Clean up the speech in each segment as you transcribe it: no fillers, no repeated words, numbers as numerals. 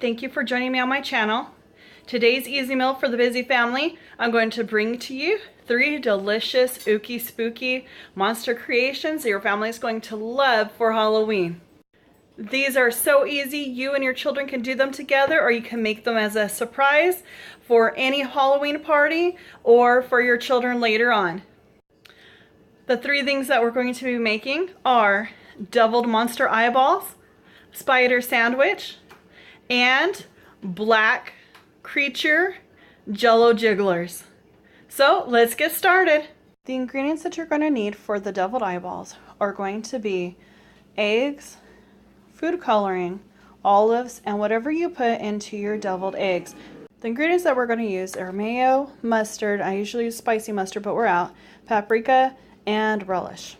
Thank you for joining me on my channel. Today's easy meal for the busy family, I'm going to bring to you 3 delicious ooky spooky monster creations that your family is going to love for Halloween. These are so easy, you and your children can do them together, or you can make them as a surprise for any Halloween party or for your children later on. The 3 things that we're going to be making are deviled monster eyeballs, spider sandwich, and black creature jello jigglers. So let's get started. The ingredients that you're going to need for the deviled eyeballs are going to be eggs, food coloring, olives, and whatever you put into your deviled eggs. The ingredients that we're going to use are mayo, mustard, I usually use spicy mustard but we're out, paprika, and relish.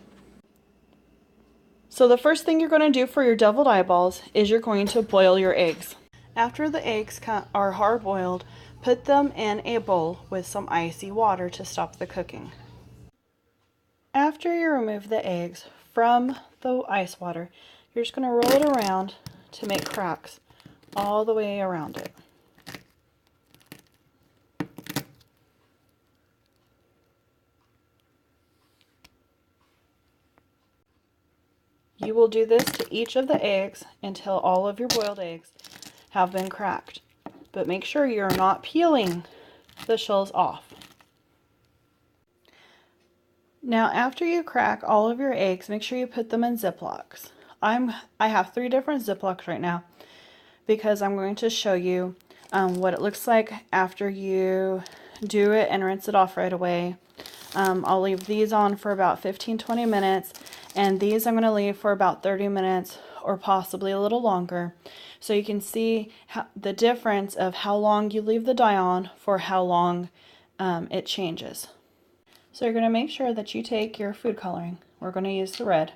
So the first thing you're going to do for your deviled eyeballs is you're going to boil your eggs. After the eggs are hard boiled, put them in a bowl with some icy water to stop the cooking. After you remove the eggs from the ice water, you're just going to roll it around to make cracks all the way around it. You will do this to each of the eggs until all of your boiled eggs have been cracked. But make sure you're not peeling the shells off. Now after you crack all of your eggs, make sure you put them in Ziplocs. I have 3 different Ziplocs right now because I'm going to show you what it looks like after you do it and rinse it off right away. I'll leave these on for about 15-20 minutes, and these I'm going to leave for about 30 minutes or possibly a little longer, so you can see the difference of how long you leave the dye on for how long it changes. So you're going to make sure that you take your food coloring, we're going to use the red,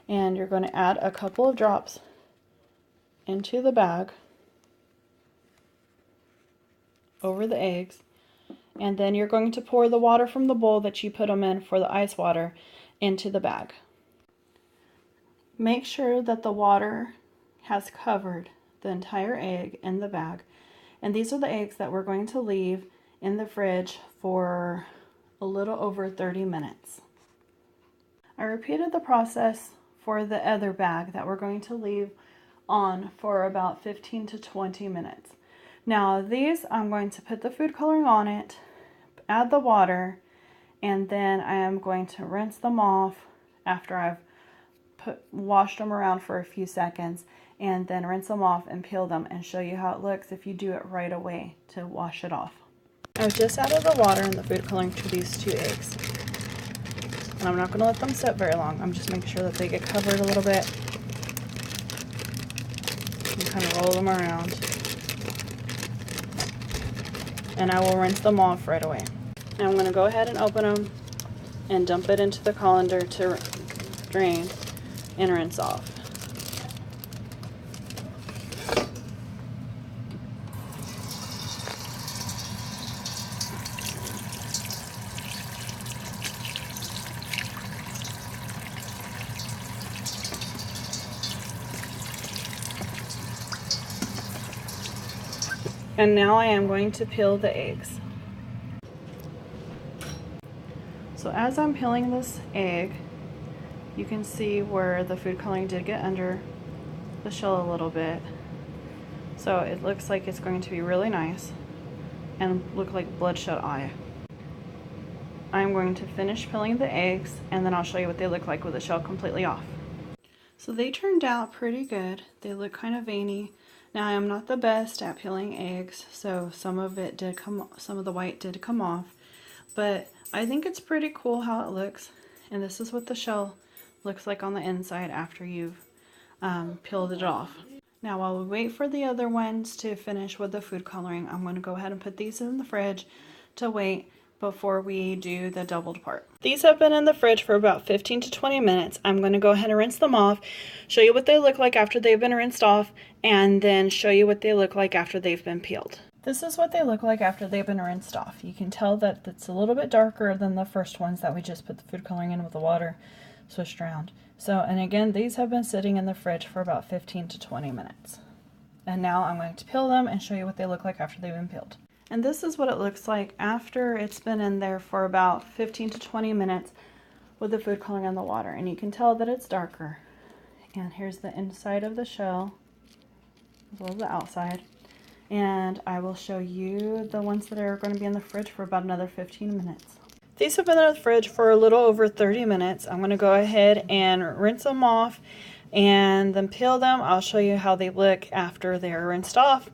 and you're going to add a couple of drops into the bag over the eggs. And then you're going to pour the water from the bowl that you put them in for the ice water into the bag. Make sure that the water has covered the entire egg in the bag. And these are the eggs that we're going to leave in the fridge for a little over 30 minutes. I repeated the process for the other bag that we're going to leave on for about 15 to 20 minutes. Now these, I'm going to put the food coloring on it, add the water, and then I am going to rinse them off after I've washed them around for a few seconds, and then rinse them off and peel them and show you how it looks if you do it right away to wash it off. I've just added the water and the food coloring to these 2 eggs. And I'm not going to let them sit very long. I'm just making sure that they get covered a little bit. And kind of roll them around. And I will rinse them off right away. Now I'm going to go ahead and open them and dump it into the colander to drain and rinse off. And now I am going to peel the eggs. So as I'm peeling this egg, you can see where the food coloring did get under the shell a little bit. So it looks like it's going to be really nice and look like bloodshot eye. I'm going to finish peeling the eggs, and then I'll show you what they look like with the shell completely off. So they turned out pretty good. They look kind of veiny. Now I am not the best at peeling eggs, so some of the white did come off, but I think it's pretty cool how it looks. And this is what the shell looks like on the inside after you've peeled it off. Now while we wait for the other ones to finish with the food coloring, I'm going to go ahead and put these in the fridge to wait before we do the doubled part. These have been in the fridge for about 15 to 20 minutes. I'm going to go ahead and rinse them off, show you what they look like after they've been rinsed off, and then show you what they look like after they've been peeled. This is what they look like after they've been rinsed off. You can tell that it's a little bit darker than the first ones that we just put the food coloring in with the water swished around. So, and again, these have been sitting in the fridge for about 15 to 20 minutes. And now I'm going to peel them and show you what they look like after they've been peeled. And this is what it looks like after it's been in there for about 15 to 20 minutes with the food coloring on the water. And you can tell that it's darker. And here's the inside of the shell, as well as the outside. And I will show you the ones that are going to be in the fridge for about another 15 minutes. These have been in the fridge for a little over 30 minutes. I'm going to go ahead and rinse them off and then peel them. I'll show you how they look after they're rinsed off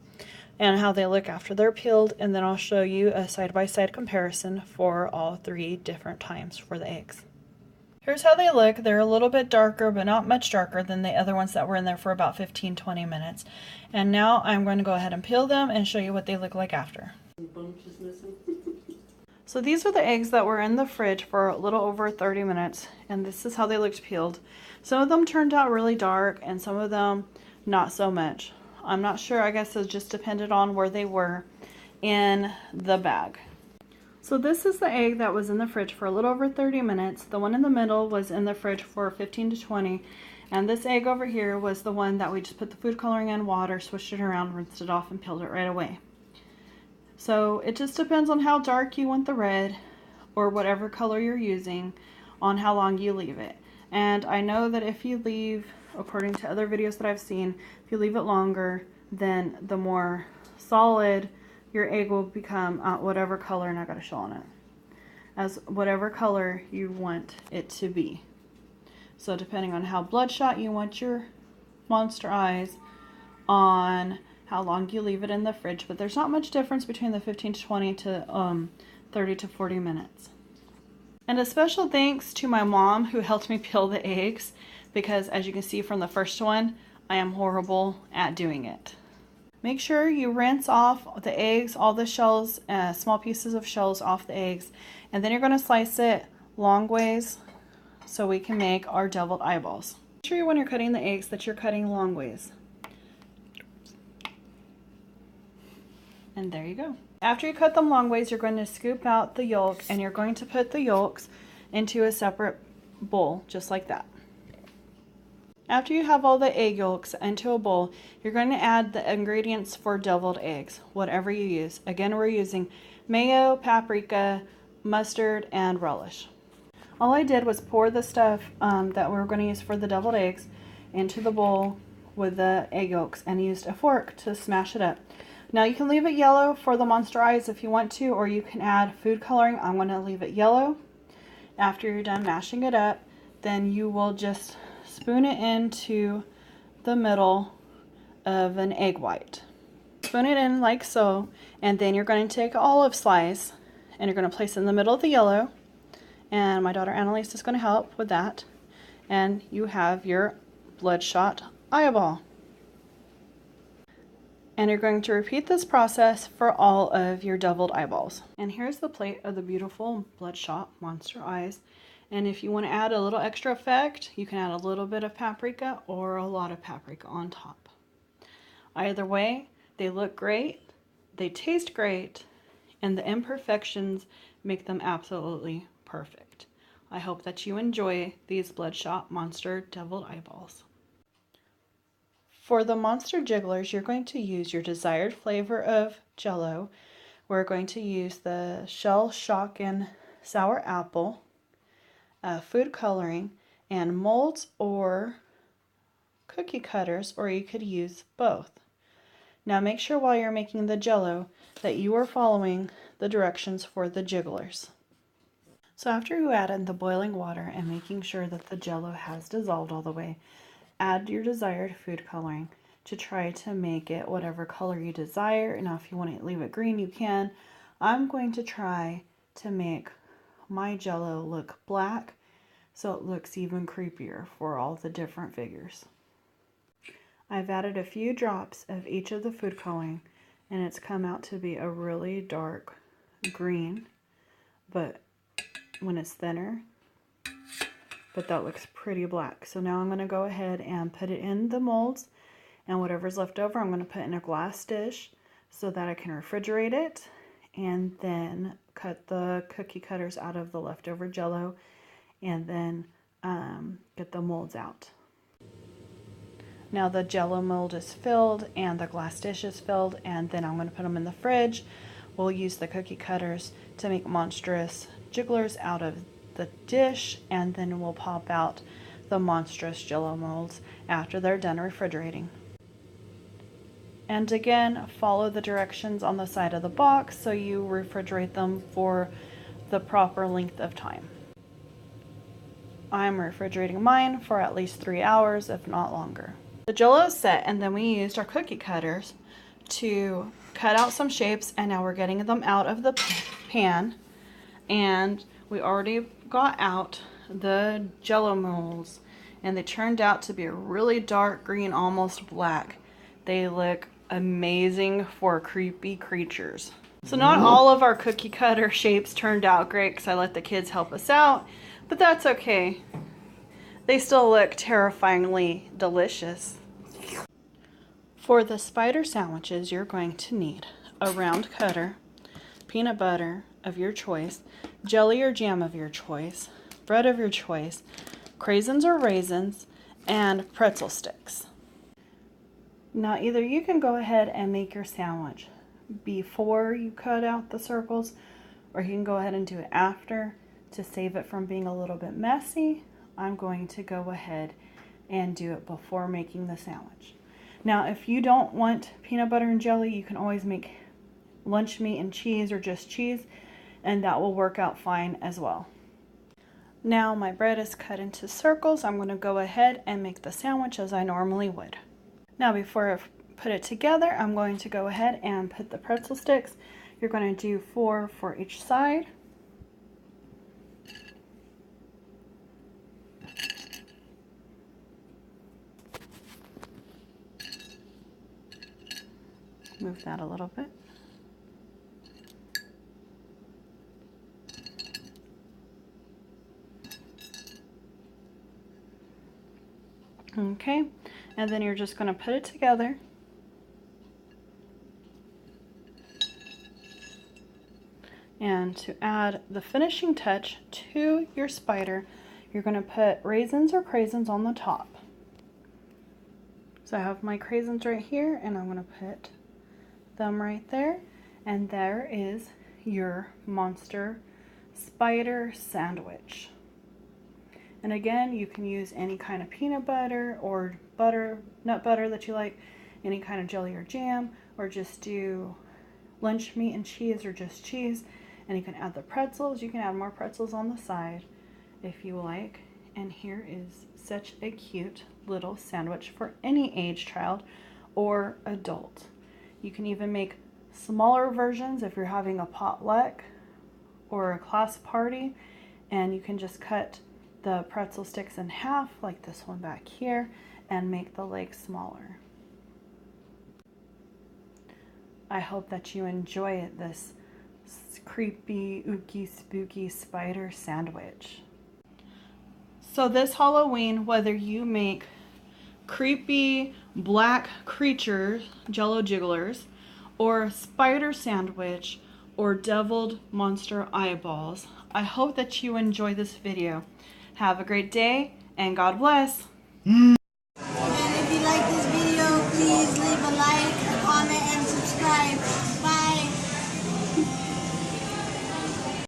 and how they look after they're peeled, and then I'll show you a side-by-side comparison for all three different times for the eggs. Here's how they look. They're a little bit darker, but not much darker than the other ones that were in there for about 15-20 minutes. And now I'm going to go ahead and peel them and show you what they look like after. So these are the eggs that were in the fridge for a little over 30 minutes, and this is how they looked peeled. Some of them turned out really dark and some of them not so much. I'm not sure, I guess it just depended on where they were in the bag. So this is the egg that was in the fridge for a little over 30 minutes. The one in the middle was in the fridge for 15 to 20. And this egg over here was the one that we just put the food coloring in water, switched it around, rinsed it off, and peeled it right away. So it just depends on how dark you want the red or whatever color you're using on how long you leave it. And I know that if you leave, according to other videos that I've seen, if you leave it longer, then the more solid your egg will become, whatever color, and I got a shell on it, as whatever color you want it to be. So depending on how bloodshot you want your monster eyes, on how long you leave it in the fridge, but there's not much difference between the 15 to 20 to 30 to 40 minutes. And a special thanks to my mom who helped me peel the eggs, because as you can see from the first one, I am horrible at doing it. Make sure you rinse off the eggs, all the shells, small pieces of shells off the eggs, and then you're going to slice it long ways so we can make our deviled eyeballs. Make sure when you're cutting the eggs that you're cutting long ways. And there you go. After you cut them long ways, you're going to scoop out the yolk and you're going to put the yolks into a separate bowl, just like that. After you have all the egg yolks into a bowl, you're going to add the ingredients for deviled eggs, whatever you use. Again, we're using mayo, paprika, mustard, and relish. All I did was pour the stuff that we're going to use for the deviled eggs into the bowl with the egg yolks and used a fork to smash it up. Now you can leave it yellow for the monster eyes if you want to, or you can add food coloring. I'm going to leave it yellow. After you're done mashing it up, then you will just spoon it into the middle of an egg white. Spoon it in like so, and then you're going to take an olive slice and you're going to place it in the middle of the yellow, and my daughter Annalise is going to help with that, and you have your bloodshot eyeball. And you're going to repeat this process for all of your deviled eyeballs. And here's the plate of the beautiful bloodshot monster eyes. And if you want to add a little extra effect, you can add a little bit of paprika or a lot of paprika on top. Either way, they look great, they taste great, and the imperfections make them absolutely perfect. I hope that you enjoy these bloodshot monster deviled eyeballs. For the monster jigglers, you're going to use your desired flavor of Jell-O. We're going to use the Shell Shock and Sour Apple, food coloring, and molds or cookie cutters, or you could use both. Now make sure while you're making the Jell-O that you are following the directions for the jigglers. So after you add in the boiling water and making sure that the Jell-O has dissolved all the way, add your desired food coloring to try to make it whatever color you desire. Now if you want to leave it green, you can. I'm going to try to make my Jell-O look black so it looks even creepier for all the different figures. I've added a few drops of each of the food coloring, and it's come out to be a really dark green, but when it's thinner, but that looks pretty black. So now I'm going to go ahead and put it in the molds, and whatever's left over I'm going to put in a glass dish so that I can refrigerate it, and then cut the cookie cutters out of the leftover Jell-O, and then get the molds out. Now the Jello mold is filled and the glass dish is filled, and then I'm going to put them in the fridge. We'll use the cookie cutters to make monstrous jigglers out of the dish, and then we'll pop out the monstrous Jello molds after they're done refrigerating. And again, follow the directions on the side of the box so you refrigerate them for the proper length of time. I'm refrigerating mine for at least 3 hours, if not longer. The Jello is set, and then we used our cookie cutters to cut out some shapes, and now we're getting them out of the pan. And we already got out the Jello molds, and they turned out to be a really dark green, almost black. They look amazing for creepy creatures. So not all of our cookie cutter shapes turned out great because I let the kids help us out, but that's okay. They still look terrifyingly delicious. For the spider sandwiches, you're going to need a round cutter, peanut butter of your choice, jelly or jam of your choice, bread of your choice, craisins or raisins, and pretzel sticks. Now either you can go ahead and make your sandwich before you cut out the circles, or you can go ahead and do it after to save it from being a little bit messy. I'm going to go ahead and do it before making the sandwich. Now if you don't want peanut butter and jelly, you can always make lunch meat and cheese or just cheese, and that will work out fine as well. Now my bread is cut into circles. I'm going to go ahead and make the sandwich as I normally would. Now before I put it together, I'm going to go ahead and put the pretzel sticks. You're going to do 4 for each side. Move that a little bit. Okay, and then you're just going to put it together. And to add the finishing touch to your spider, you're going to put raisins or craisins on the top. So I have my craisins right here, and I'm going to put them right there, and there is your monster spider sandwich. And again, you can use any kind of peanut butter or butter, nut butter that you like, any kind of jelly or jam, or just do lunch meat and cheese or just cheese. And you can add the pretzels. You can add more pretzels on the side if you like. And here is such a cute little sandwich for any age child or adult. You can even make smaller versions if you're having a potluck or a class party, and you can just cut the pretzel sticks in half like this one back here and make the legs smaller. I hope that you enjoy this creepy, ooky, spooky spider sandwich. So this Halloween, whether you make creepy black creatures, Jello jigglers, or spider sandwich, or deviled monster eyeballs, I hope that you enjoy this video. Have a great day, and God bless.